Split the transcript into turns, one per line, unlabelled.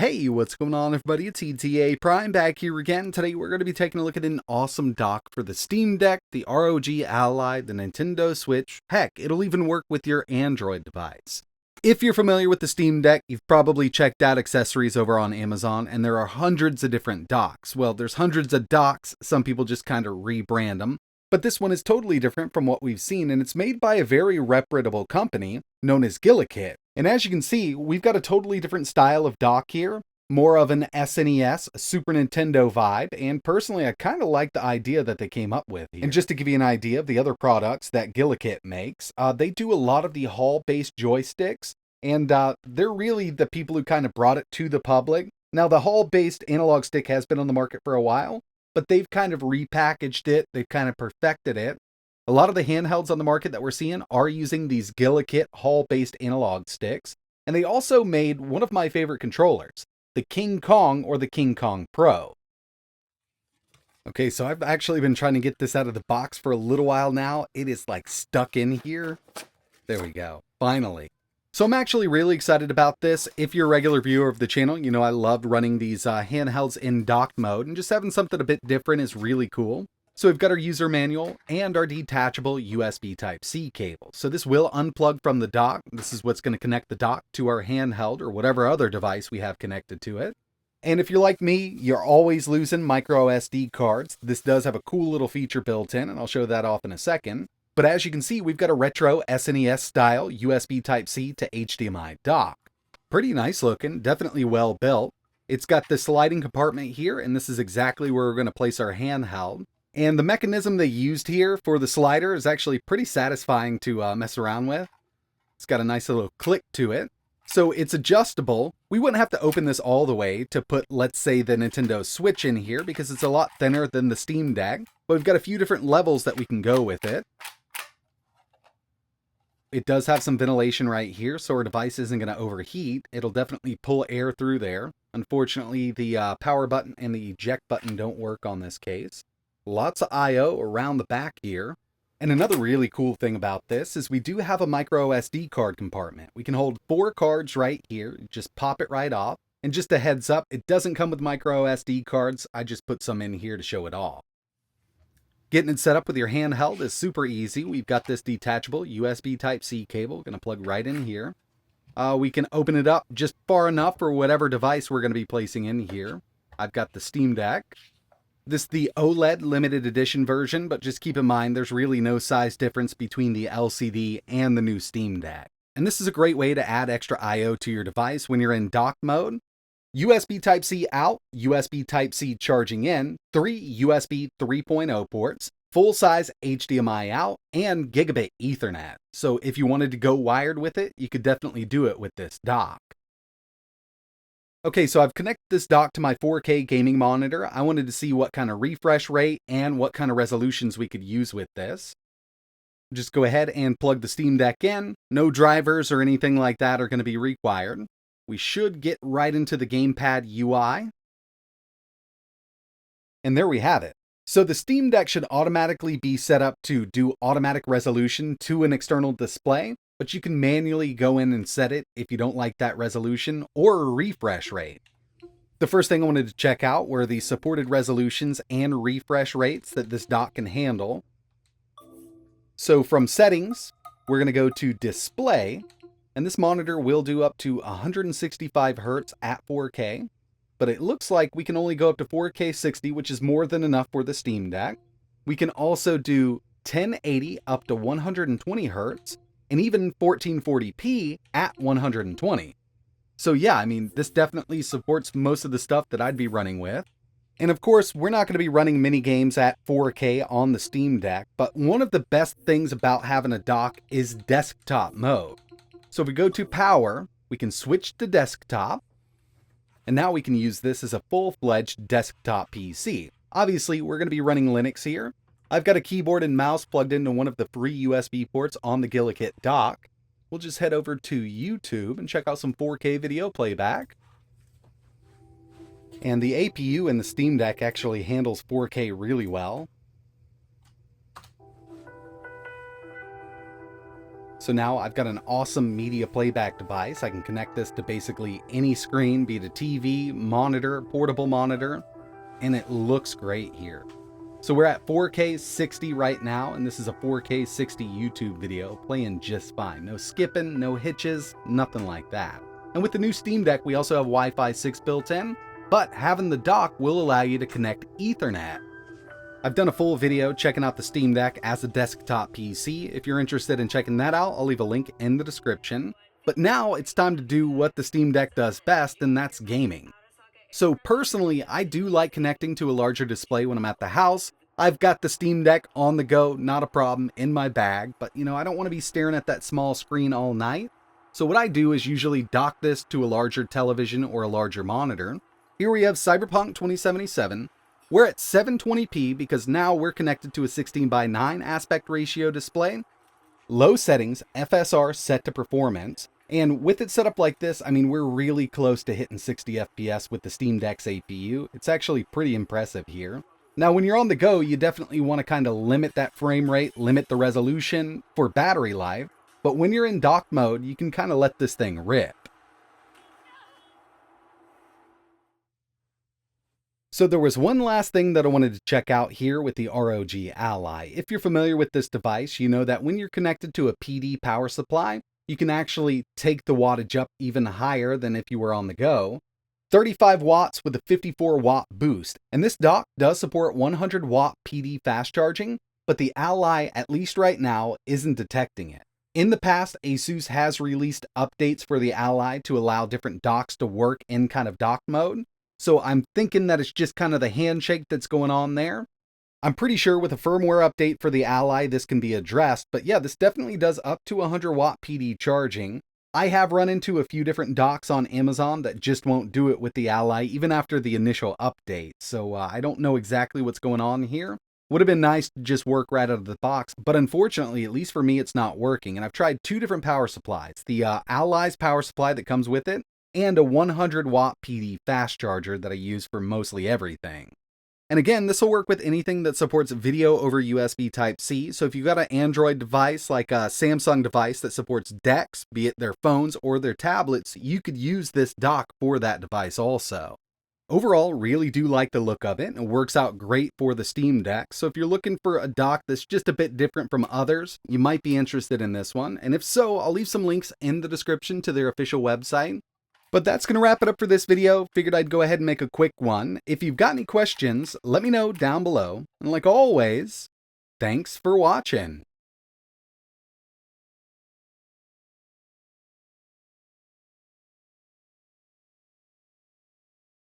Hey, what's going on everybody? It's ETAPRIME back here again. Today we're going to be taking a look at an awesome dock for the Steam Deck, the ROG Ally, the Nintendo Switch. Heck, it'll even work with your Android device. If you're familiar with the Steam Deck, you've probably checked out accessories over on Amazon, and there are hundreds of different docks. Well, there's hundreds of docks, some people just kind of rebrand them. But this one is totally different from what we've seen, and it's made by a very reputable company known as GuliKit. And as you can see, we've got a totally different style of dock here, more of an SNES, a Super Nintendo vibe, and personally I kind of like the idea that they came up with here. And just to give you an idea of the other products that GuliKit makes, they do a lot of the Hall-based joysticks, and they're really the people who kind of brought it to the public. Now the Hall-based analog stick has been on the market for a while, but they've kind of repackaged it, they've kind of perfected it. A lot of the handhelds on the market that we're seeing are using these GuliKit Hall-based analog sticks, and they also made one of my favorite controllers, the King Kong or the King Kong Pro. Okay, so I've actually been trying to get this out of the box for a little while now. It is like stuck in here. There we go, finally. So I'm actually really excited about this. If you're a regular viewer of the channel, you know I loved running these handhelds in dock mode, and just having something a bit different is really cool. So we've got our user manual and our detachable USB Type-C cable. So this will unplug from the dock. This is what's going to connect the dock to our handheld or whatever other device we have connected to it. And if you're like me, you're always losing micro SD cards. This does have a cool little feature built in, and I'll show that off in a second. But as you can see, we've got a retro SNES style USB Type-C to HDMI dock. Pretty nice looking, definitely well built. It's got the sliding compartment here, and this is exactly where we're going to place our handheld. And the mechanism they used here for the slider is actually pretty satisfying to mess around with. It's got a nice little click to it. So it's adjustable. We wouldn't have to open this all the way to put, let's say, the Nintendo Switch in here because it's a lot thinner than the Steam Deck. But we've got a few different levels that we can go with it. It does have some ventilation right here, so our device isn't going to overheat. It'll definitely pull air through there. Unfortunately, the power button and the eject button don't work on this case. Lots of I/O around the back here. And another really cool thing about this is we do have a micro SD card compartment. We can hold 4 cards right here, just pop it right off. And just a heads up, it doesn't come with micro SD cards. I just put some in here to show it off. Getting it set up with your handheld is super easy. We've got this detachable USB Type-C cable, going to plug right in here. We can open it up just far enough for whatever device we're going to be placing in here. I've got the Steam Deck. This is the OLED limited edition version, but just keep in mind there's really no size difference between the LCD and the new Steam Deck. And this is a great way to add extra I/O to your device when you're in dock mode. USB Type-C out, USB Type-C charging in, 3 USB 3.0 ports, full-size HDMI out, and Gigabit Ethernet. So if you wanted to go wired with it, you could definitely do it with this dock. Okay, so I've connected this dock to my 4K gaming monitor. I wanted to see what kind of refresh rate and what kind of resolutions we could use with this. Just go ahead and plug the Steam Deck in. No drivers or anything like that are going to be required. We should get right into the gamepad UI. And there we have it. So the Steam Deck should automatically be set up to do automatic resolution to an external display, but you can manually go in and set it if you don't like that resolution or a refresh rate. The first thing I wanted to check out were the supported resolutions and refresh rates that this dock can handle. So from settings, we're going to go to display, and this monitor will do up to 165 Hz at 4K, but it looks like we can only go up to 4K 60, which is more than enough for the Steam Deck. We can also do 1080 up to 120 Hz, and even 1440p at 120. So yeah, I mean, this definitely supports most of the stuff that I'd be running with. And of course, we're not going to be running mini games at 4K on the Steam Deck, but one of the best things about having a dock is desktop mode. So if we go to power, we can switch to desktop, and now we can use this as a full-fledged desktop PC. Obviously, we're going to be running Linux here. I've got a keyboard and mouse plugged into one of the free USB ports on the GuliKit dock. We'll just head over to YouTube and check out some 4K video playback. And the APU in the Steam Deck actually handles 4K really well. So now I've got an awesome media playback device. I can connect this to basically any screen, be it a TV, monitor, portable monitor, and it looks great here. So we're at 4K 60 right now, and this is a 4K 60 YouTube video playing just fine. No skipping, no hitches, nothing like that. And with the new Steam Deck, we also have Wi-Fi 6 built in, but having the dock will allow you to connect Ethernet. I've done a full video checking out the Steam Deck as a desktop PC. If you're interested in checking that out, I'll leave a link in the description. But now it's time to do what the Steam Deck does best, and that's gaming. So personally, I do like connecting to a larger display when I'm at the house. I've got the Steam Deck on the go, not a problem, in my bag, but I don't want to be staring at that small screen all night. So what I do is usually dock this to a larger television or a larger monitor. Here we have Cyberpunk 2077. We're at 720p because now we're connected to a 16:9 aspect ratio display. Low settings, FSR set to performance. And with it set up like this, I mean, we're really close to hitting 60 FPS with the Steam Deck's APU. It's actually pretty impressive here. Now, when you're on the go, you definitely want to kind of limit that frame rate, limit the resolution for battery life. But when you're in dock mode, you can kind of let this thing rip. So there was one last thing that I wanted to check out here with the ROG Ally. If you're familiar with this device, you know that when you're connected to a PD power supply, you can actually take the wattage up even higher than if you were on the go. 35 watts with a 54 watt boost. And this dock does support 100 watt PD fast charging, but the Ally, at least right now, isn't detecting it. In the past, ASUS has released updates for the Ally to allow different docks to work in kind of dock mode. So I'm thinking that it's just kind of the handshake that's going on there. I'm pretty sure with a firmware update for the Ally, this can be addressed, but yeah, this definitely does up to 100 watt PD charging. I have run into a few different docks on Amazon that just won't do it with the Ally, even after the initial update, so I don't know exactly what's going on here. Would have been nice to just work right out of the box, but unfortunately, at least for me, it's not working, and I've tried two different power supplies. The Ally's power supply that comes with it, and a 100 watt PD fast charger that I use for mostly everything. And again, this will work with anything that supports video over USB Type-C. So if you've got an Android device, like a Samsung device that supports DeX, be it their phones or their tablets, you could use this dock for that device also. Overall, really do like the look of it. It works out great for the Steam Deck. So if you're looking for a dock that's just a bit different from others, you might be interested in this one. And if so, I'll leave some links in the description to their official website. But that's going to wrap it up for this video. Figured I'd go ahead and make a quick one. If you've got any questions, let me know down below. And like always, thanks for watching.